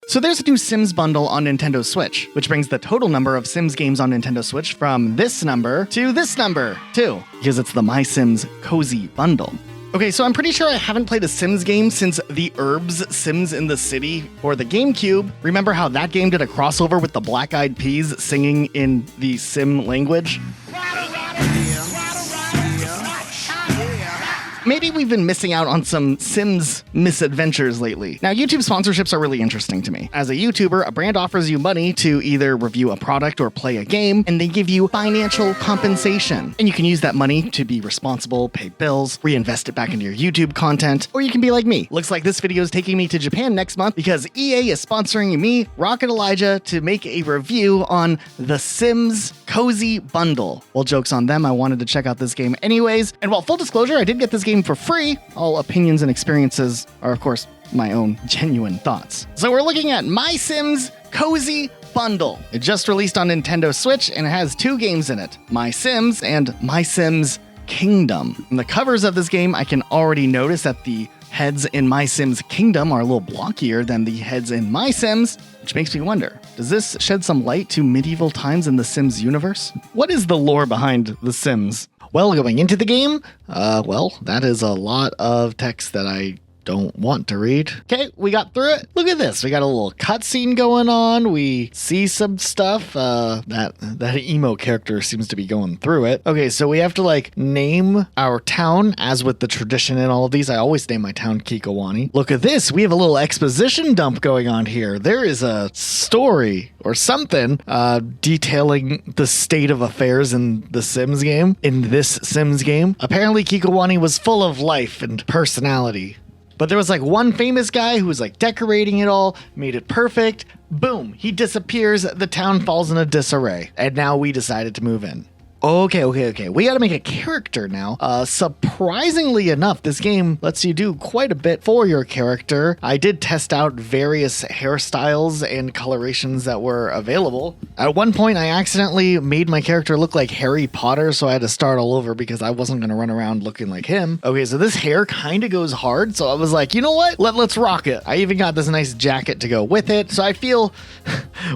So there's a new Sims bundle on Nintendo Switch, which brings the total number of Sims games on Nintendo Switch from this number to this number, too, because it's the MySims Cozy Bundle. Okay, so I'm pretty sure I haven't played a Sims game since the Herbs Sims in the City or the GameCube. Remember how that game did a crossover with the Black Eyed Peas singing in the Sim language? Maybe we've been missing out on some Sims misadventures lately. Now, YouTube sponsorships are really interesting to me. As a YouTuber, a brand offers you money to either review a product or play a game, and they give you financial compensation. And you can use that money to be responsible, pay bills, reinvest it back into your YouTube content, or you can be like me. Looks like this video is taking me to Japan next month because EA is sponsoring me, Rocket Elijah, to make a review on the Sims Cozy Bundle. Well, joke's on them, I wanted to check out this game anyways. And while full disclosure, I did get this game for free, all opinions and experiences are, of course, my own genuine thoughts. So we're looking at MySims Cozy Bundle. It just released on Nintendo Switch and it has 2 games in it, MySims and MySims Kingdom. In the covers of this game, I can already notice that the heads in MySims Kingdom are a little blockier than the heads in MySims, which makes me wonder, does this shed some light to medieval times in the Sims universe? What is the lore behind The Sims? Well, going into the game, that is a lot of text that I don't want to read. Okay, we got through it. Look at this. We got a little cutscene going on. We see some stuff. That emo character seems to be going through it. Okay, so we have to name our town, as with the tradition in all of these. I always name my town Kikowani. Look at this. We have a little exposition dump going on here. There is a story or something detailing the state of affairs in the Sims game. In this Sims game, apparently Kikowani was full of life and personality. But there was one famous guy who was decorating it all, made it perfect. Boom, he disappears, the town falls in a disarray. And now we decided to move in. Okay. We gotta make a character now. Surprisingly enough, this game lets you do quite a bit for your character. I did test out various hairstyles and colorations that were available. At one point, I accidentally made my character look like Harry Potter, so I had to start all over because I wasn't gonna run around looking like him. Okay, so this hair kind of goes hard, so I was like, you know what? Let's rock it. I even got this nice jacket to go with it, so I feel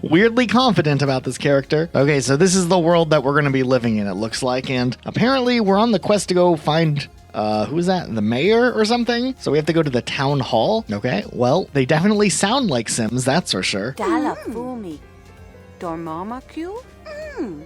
weirdly confident about this character. Okay, so this is the world that we're gonna be living in, it looks like, and apparently we're on the quest to go find who's that? The mayor or something? So we have to go to the town hall. Okay, well, they definitely sound like Sims, that's for sure.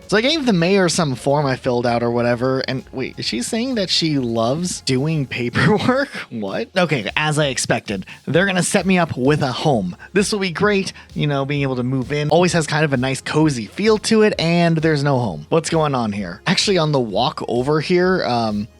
So I gave the mayor some form I filled out or whatever, and wait, is she saying that she loves doing paperwork? What? Okay, as I expected, they're gonna set me up with a home. This will be great, being able to move in. Always has kind of a nice cozy feel to it, and there's no home. What's going on here? Actually, on the walk over here,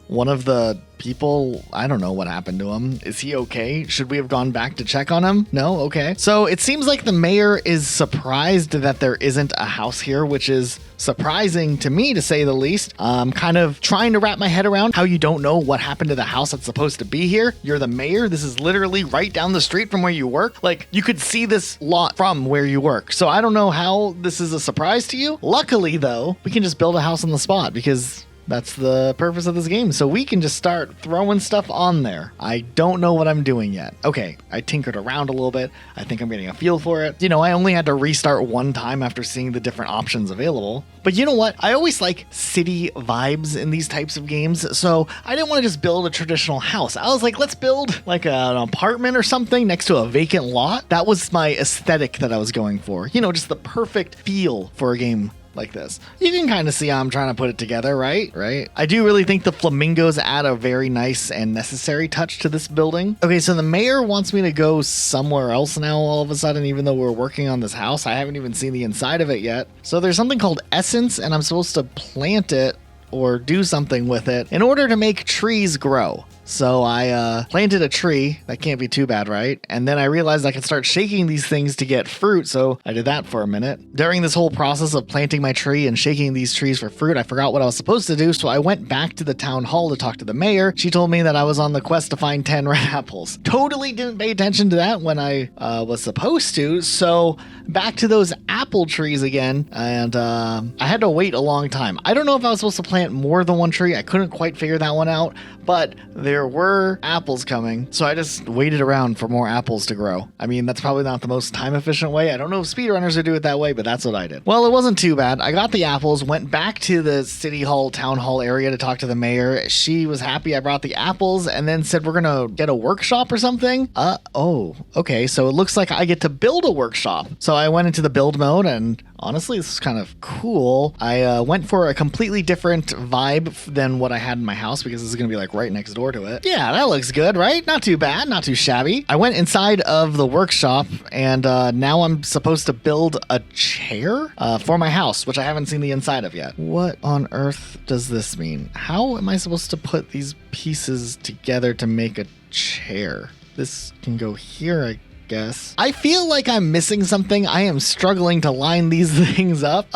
one of the people, I don't know what happened to him. Is he okay? Should we have gone back to check on him? No? Okay. So it seems like the mayor is surprised that there isn't a house here, which is surprising to me, to say the least. I'm kind of trying to wrap my head around how you don't know what happened to the house that's supposed to be here. You're the mayor. This is literally right down the street from where you work. You could see this lot from where you work. So I don't know how this is a surprise to you. Luckily, though, we can just build a house on the spot because that's the purpose of this game. So we can just start throwing stuff on there. I don't know what I'm doing yet. Okay, I tinkered around a little bit. I think I'm getting a feel for it. I only had to restart one time after seeing the different options available. But you know what? I always like city vibes in these types of games. So I didn't want to just build a traditional house. I was like, let's build an apartment or something next to a vacant lot. That was my aesthetic that I was going for. Just the perfect feel for a game like this. You can kind of see how I'm trying to put it together, right? I do really think the flamingos add a very nice and necessary touch to this building. Okay, so the mayor wants me to go somewhere else now all of a sudden, even though we're working on this house. I haven't even seen the inside of it yet. So there's something called essence, and I'm supposed to plant it or do something with it in order to make trees grow. So I planted a tree. That can't be too bad, right? And then I realized I could start shaking these things to get fruit, so I did that for a minute. During this whole process of planting my tree and shaking these trees for fruit, I forgot what I was supposed to do, so I went back to the town hall to talk to the mayor. She told me that I was on the quest to find 10 red apples. Totally didn't pay attention to that when I was supposed to, so back to those apple trees again, and I had to wait a long time. I don't know if I was supposed to plant more than one tree. I couldn't quite figure that one out, but there there were apples coming, so I just waited around for more apples to grow. I mean, that's probably not the most time efficient way. I don't know if speedrunners would do it that way, but that's what I did. Well, it wasn't too bad. I got the apples, went back to the city hall, town hall area to talk to the mayor. She was happy I brought the apples and then said we're gonna get a workshop or something. Oh, okay. So it looks like I get to build a workshop. So I went into the build mode, and honestly, this is kind of cool. I went for a completely different vibe than what I had in my house because this is going to be like right next door to it. Yeah, that looks good, right? Not too bad, not too shabby. I went inside of the workshop, and now I'm supposed to build a chair for my house, which I haven't seen the inside of yet. What on earth does this mean? How am I supposed to put these pieces together to make a chair? This can go here, I guess. I feel like I'm missing something. I am struggling to line these things up.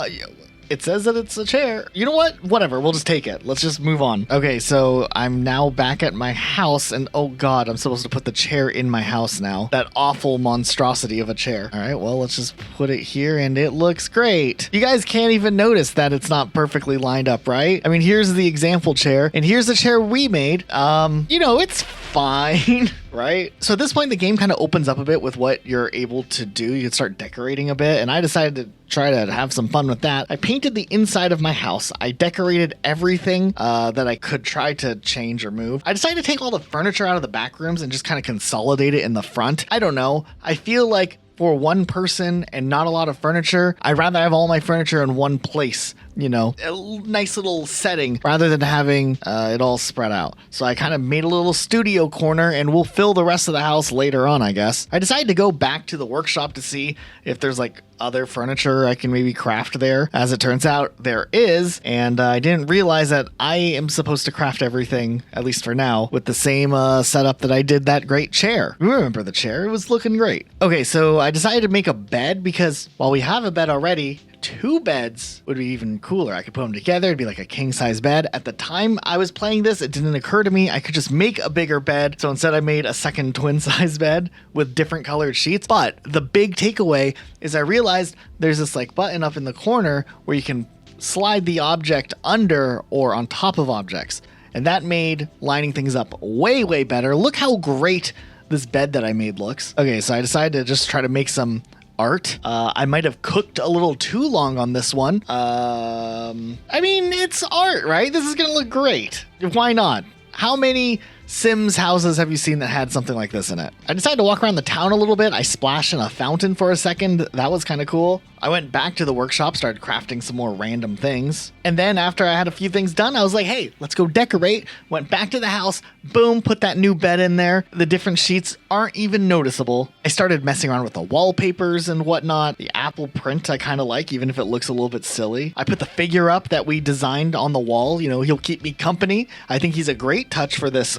It says that it's a chair. You know what? Whatever. We'll just take it. Let's just move on. Okay, so I'm now back at my house, and oh god, I'm supposed to put the chair in my house now. That awful monstrosity of a chair. All right, well, let's just put it here, and it looks great. You guys can't even notice that it's not perfectly lined up, right? I mean, here's the example chair, and here's the chair we made. You know, it's fine. Right? So at this point, the game kind of opens up a bit with what you're able to do. You can start decorating a bit, and I decided to try to have some fun with that. I painted the inside of my house. I decorated everything that I could try to change or move. I decided to take all the furniture out of the back rooms and just kind of consolidate it in the front. I don't know. I feel like for one person and not a lot of furniture, I'd rather have all my furniture in one place. You know, a nice little setting rather than having it all spread out. So I kind of made a little studio corner, and we'll fill the rest of the house later on, I guess. I decided to go back to the workshop to see if there's like other furniture I can maybe craft there. As it turns out, there is, and I didn't realize that I am supposed to craft everything, at least for now, with the same setup that I did that great chair. You remember the chair? It was looking great. Okay, so I decided to make a bed because while we have a bed already, 2 beds would be even cooler. I could put them together. It'd be like a king-size bed. At the time I was playing this, it didn't occur to me I could just make a bigger bed. So instead I made a second twin-size bed with different colored sheets. But the big takeaway is I realized there's this like button up in the corner where you can slide the object under or on top of objects. And that made lining things up way, way better. Look how great this bed that I made looks. Okay, so I decided to just try to make some art. I might have cooked a little too long on this one. I mean, it's art, right? This is gonna look great. Why not? How many Sims houses have you seen that had something like this in it? I decided to walk around the town a little bit. I splashed in a fountain for a second. That was kind of cool. I went back to the workshop, started crafting some more random things. And then after I had a few things done, I was like, hey, let's go decorate. Went back to the house, boom, put that new bed in there. The different sheets aren't even noticeable. I started messing around with the wallpapers and whatnot. The apple print I kind of like, even if it looks a little bit silly. I put the figure up that we designed on the wall. You know, he'll keep me company. I think he's a great touch for this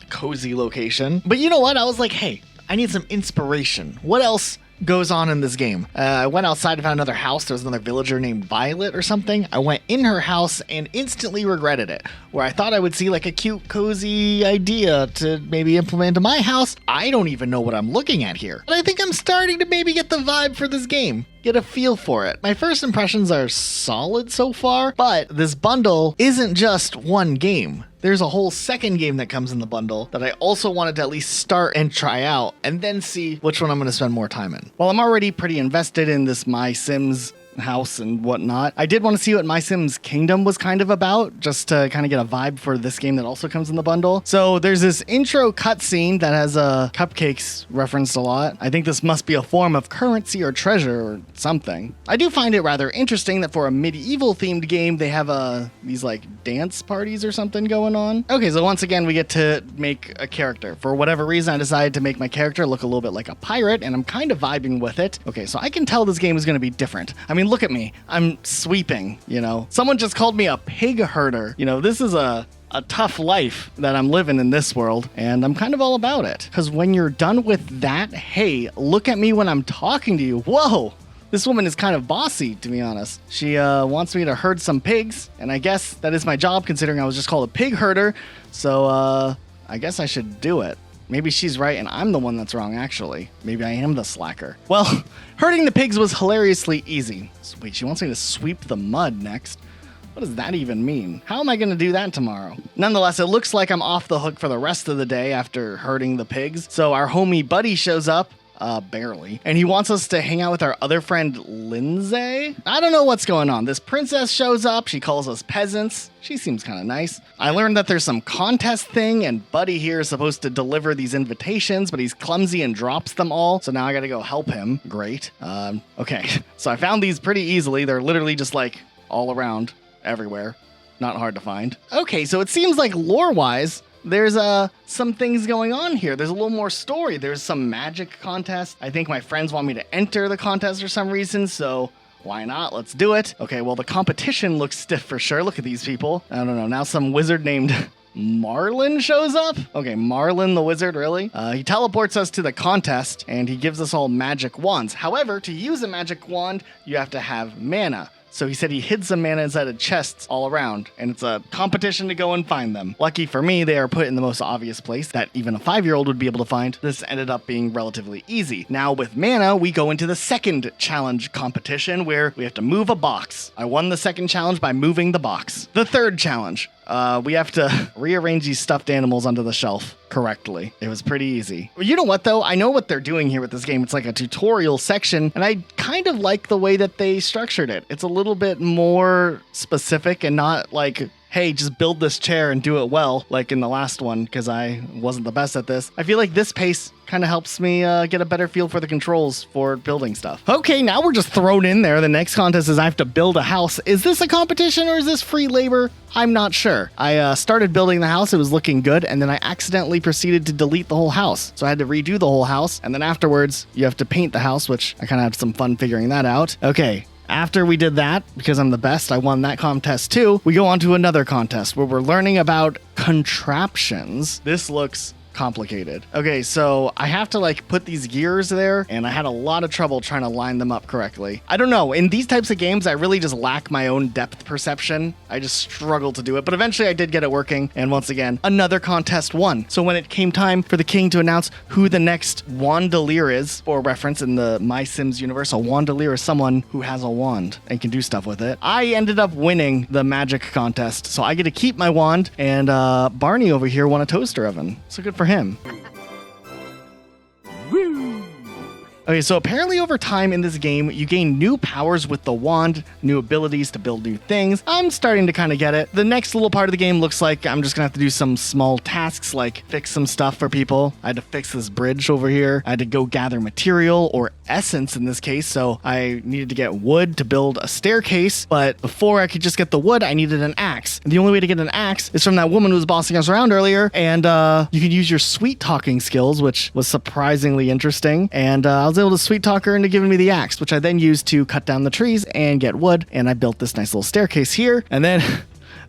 cozy location. But you know what? I was like, hey, I need some inspiration. What else goes on in this game? I went outside and found another house. There was another villager named Violet or something. I went in her house and instantly regretted it. Where I thought I would see like a cute, cozy idea to maybe implement into my house. I don't even know what I'm looking at here. But I think I'm starting to maybe get the vibe for this game. Get a feel for it. My first impressions are solid so far, but this bundle isn't just one game. There's a whole second game that comes in the bundle that I also wanted to at least start and try out and then see which one I'm going to spend more time in. Well, I'm already pretty invested in this MySims house and whatnot. I did want to see what MySims Kingdom was kind of about, just to kind of get a vibe for this game that also comes in the bundle. So there's this intro cutscene that has cupcakes referenced a lot. I think this must be a form of currency or treasure or something. I do find it rather interesting that for a medieval themed game, they have these like dance parties or something going on. Okay, so once again, we get to make a character. For whatever reason, I decided to make my character look a little bit like a pirate, and I'm kind of vibing with it. Okay, so I can tell this game is going to be different. I mean, look at me. I'm sweeping, you know. Someone just called me a pig herder. You know, this is a tough life that I'm living in this world, and I'm kind of all about it. Because when you're done with that, hey, look at me when I'm talking to you. Whoa! This woman is kind of bossy, to be honest. She wants me to herd some pigs, and I guess that is my job, considering I was just called a pig herder. So, I guess I should do it. Maybe she's right and I'm the one that's wrong, actually. Maybe I am the slacker. Well, herding the pigs was hilariously easy. So wait, she wants me to sweep the mud next. What does that even mean? How am I going to do that tomorrow? Nonetheless, it looks like I'm off the hook for the rest of the day after herding the pigs. So our homie Buddy shows up. Barely. And he wants us to hang out with our other friend, Lindsay. I don't know what's going on. This princess shows up. She calls us peasants. She seems kind of nice. I learned that there's some contest thing, and Buddy here is supposed to deliver these invitations, but he's clumsy and drops them all. So now I gotta go help him. Great. Okay. So I found these pretty easily. They're literally just like all around, everywhere. Not hard to find. Okay, so it seems like lore-wise, there's some things going on here. There's a little more story. There's some magic contest. I think my friends want me to enter the contest for some reason, so why not? Let's do it. Okay, well, the competition looks stiff for sure. Look at these people. I don't know. Now some wizard named Marlin shows up? Okay, Marlin the wizard, really? He teleports us to the contest, and he gives us all magic wands. However, to use a magic wand, you have to have mana. So he said he hid some mana inside of chests all around, and it's a competition to go and find them. Lucky for me, they are put in the most obvious place that even a 5-year-old would be able to find. This ended up being relatively easy. Now with mana, we go into the second challenge competition where we have to move a box. I won the second challenge by moving the box. The third challenge. We have to rearrange these stuffed animals onto the shelf correctly. It was pretty easy. You know what, though? I know what they're doing here with this game. It's like a tutorial section, and I kind of like the way that they structured it. It's a little bit more specific and not like, hey, just build this chair and do it well, like in the last one, because I wasn't the best at this. I feel like this pace kind of helps me get a better feel for the controls for building stuff. Okay, now we're just thrown in there. The next contest is I have to build a house. Is this a competition or is this free labor? I'm not sure. I started building the house. It was looking good, and then I accidentally proceeded to delete the whole house. So I had to redo the whole house, and then afterwards, you have to paint the house, which I kind of had some fun figuring that out. Okay. After we did that, because I'm the best, I won that contest too, we go on to another contest where we're learning about contraptions. This looks complicated. Okay, so I have to like put these gears there, and I had a lot of trouble trying to line them up correctly. I don't know, in these types of games, I really just lack my own depth perception. I just struggle to do it, but eventually I did get it working, and once again, another contest won. So when it came time for the king to announce who the next wandelier is, for reference in the MySims universe, a wandelier is someone who has a wand and can do stuff with it. I ended up winning the magic contest, so I get to keep my wand, and Barney over here won a toaster oven. So good for him. Okay, so apparently over time in this game, you gain new powers with the wand, new abilities to build new things. I'm starting to kind of get it. The next little part of the game looks like I'm just gonna have to do some small tasks like fix some stuff for people. I had to fix this bridge over here. I had to go gather material, or essence in this case, so I needed to get wood to build a staircase, but before I could just get the wood, I needed an axe. And the only way to get an axe is from that woman who was bossing us around earlier, and you could use your sweet talking skills, which was surprisingly interesting, and I was able to sweet talk her into giving me the axe, which I then used to cut down the trees and get wood, and I built this nice little staircase here, and then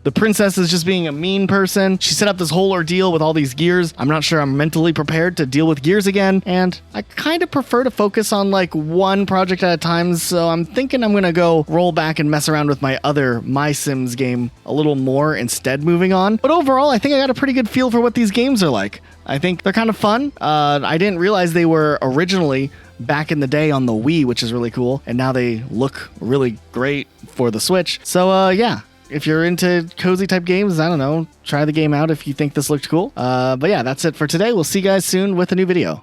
the princess is just being a mean person. She set up this whole ordeal with all these gears. I'm not sure I'm mentally prepared to deal with gears again, and I kind of prefer to focus on like one project at a time, so I'm thinking I'm gonna go roll back and mess around with my other MySims game a little more instead moving on. But overall, I think I got a pretty good feel for what these games are like. I think they're kind of fun. I didn't realize they were originally back in the day on the Wii, which is really cool, and now they look really great for the Switch. So yeah, if you're into cozy type games, I don't know, try the game out if you think this looked cool. But yeah, that's it for today. We'll see you guys soon with a new video.